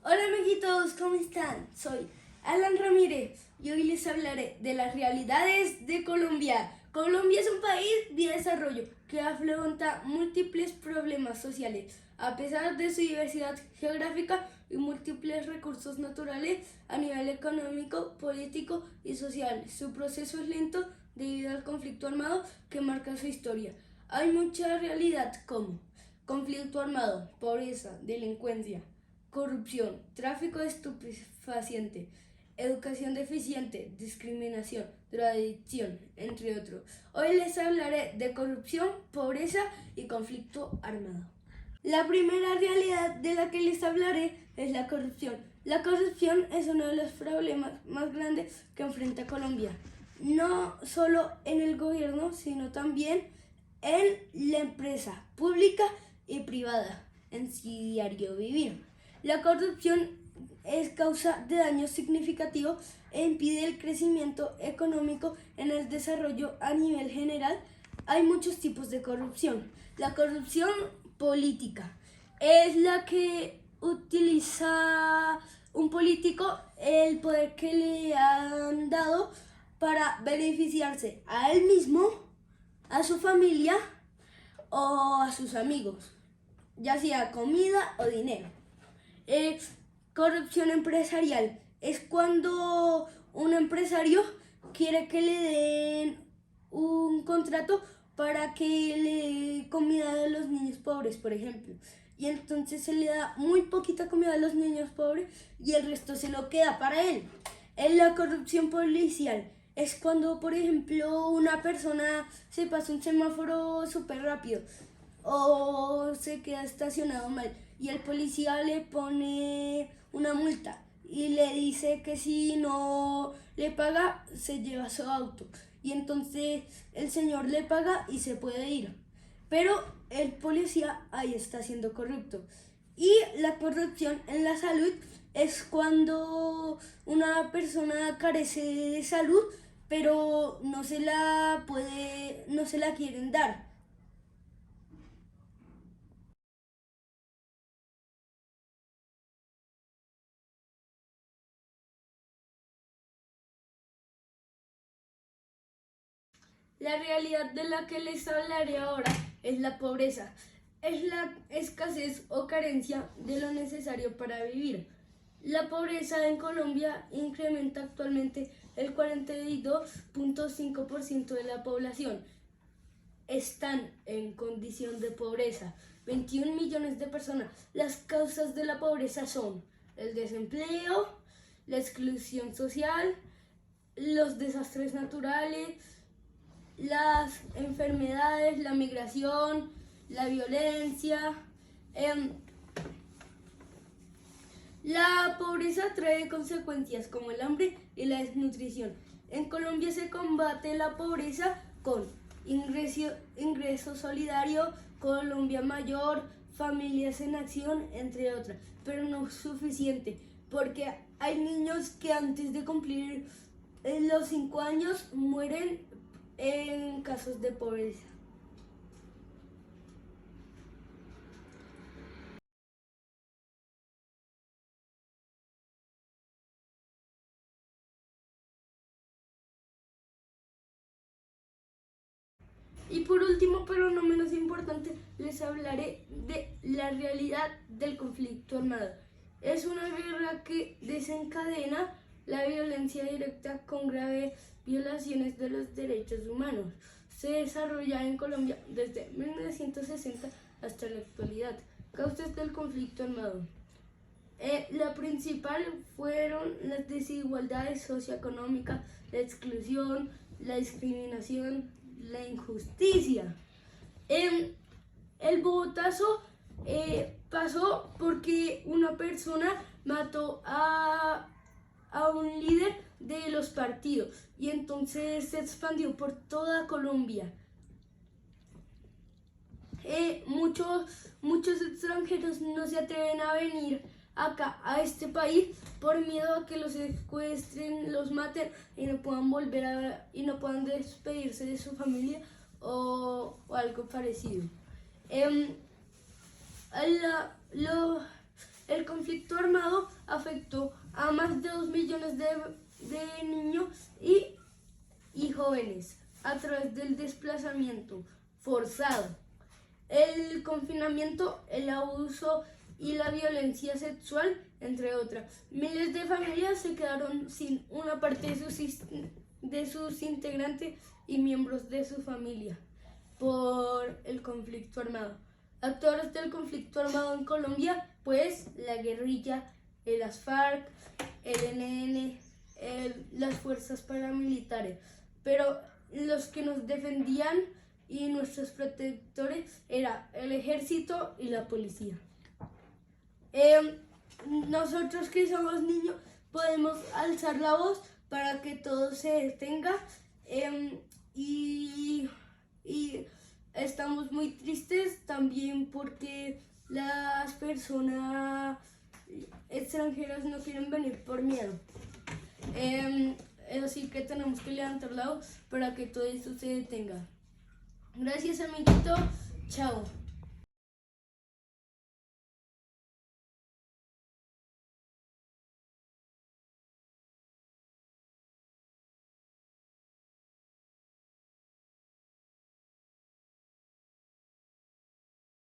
Hola amiguitos, ¿cómo están? Soy Alan Ramírez y hoy les hablaré de las realidades de Colombia. Colombia es un país de desarrollo que afronta múltiples problemas sociales. A pesar de su diversidad geográfica y múltiples recursos naturales a nivel económico, político y social, su proceso es lento debido al conflicto armado que marca su historia. Hay mucha realidad como conflicto armado, pobreza, delincuencia, corrupción, tráfico de estupefaciente, educación deficiente, discriminación, drogadicción, entre otros. Hoy les hablaré de corrupción, pobreza y conflicto armado. La primera realidad de la que les hablaré es la corrupción. La corrupción es uno de los problemas más grandes que enfrenta Colombia, no solo en el gobierno, sino también en la empresa pública y privada, en su diario vivir. La corrupción es causa de daños significativos e impide el crecimiento económico en el desarrollo a nivel general. Hay muchos tipos de corrupción. La corrupción política es la que utiliza un político el poder que le han dado para beneficiarse a él mismo, a su familia o a sus amigos, ya sea comida o dinero. Eh, Corrupción empresarial es cuando un empresario quiere que le den un contrato para que le dé comida a los niños pobres, por ejemplo. Y entonces se le da muy poquita comida a los niños pobres y el resto se lo queda para él. En la corrupción policial es cuando, por ejemplo, una persona se pasa un semáforo súper rápido o se queda estacionado mal y el policía le pone una multa y le dice que si no le paga se lleva su auto y entonces el señor le paga y se puede ir, pero el policía ahí está siendo corrupto. Y la corrupción en la salud es cuando una persona carece de salud pero no se la quieren dar. La realidad de la que les hablaré ahora es la pobreza. Es la escasez o carencia de lo necesario para vivir. La pobreza en Colombia incrementa actualmente el 42.5% de la población. Están en condición de pobreza 21 millones de personas. Las causas de la pobreza son el desempleo, la exclusión social, los desastres naturales, las enfermedades, la migración, la violencia. La pobreza trae consecuencias como el hambre y la desnutrición. En Colombia se combate la pobreza con ingreso solidario, Colombia Mayor, Familias en Acción, entre otras, pero no es suficiente porque hay niños que antes de cumplir los 5 años mueren en casos de pobreza. Y por último, pero no menos importante, les hablaré de la realidad del conflicto armado. Es una guerra que desencadena la violencia directa con graves violaciones de los derechos humanos. Se desarrolla en Colombia desde 1960 hasta la actualidad. Causas del conflicto armado. La principal fueron las desigualdades socioeconómicas, la exclusión, la discriminación, la injusticia. Eh, el Bogotazo pasó porque una persona mató a un líder de los partidos y entonces se expandió por toda Colombia. Muchos extranjeros no se atreven a venir acá a este país por miedo a que los secuestren, los maten y no puedan y no puedan despedirse de su familia o algo parecido. La, lo, El conflicto armado afectó a más de 2 millones de niños y jóvenes a través del desplazamiento forzado, el confinamiento, el abuso y la violencia sexual, entre otras. Miles de familias se quedaron sin una parte de sus integrantes y miembros de su familia por el conflicto armado. Actores del conflicto armado en Colombia, pues la guerrilla, las FARC, el ELN, las fuerzas paramilitares. Pero los que nos defendían y nuestros protectores era el ejército y la policía. Nosotros que somos niños podemos alzar la voz para que todo se detenga, y estamos muy tristes también porque las personas extranjeras no quieren venir por miedo. Así que tenemos que levantar la voz para que todo eso se detenga. Gracias, amiguito. Chao.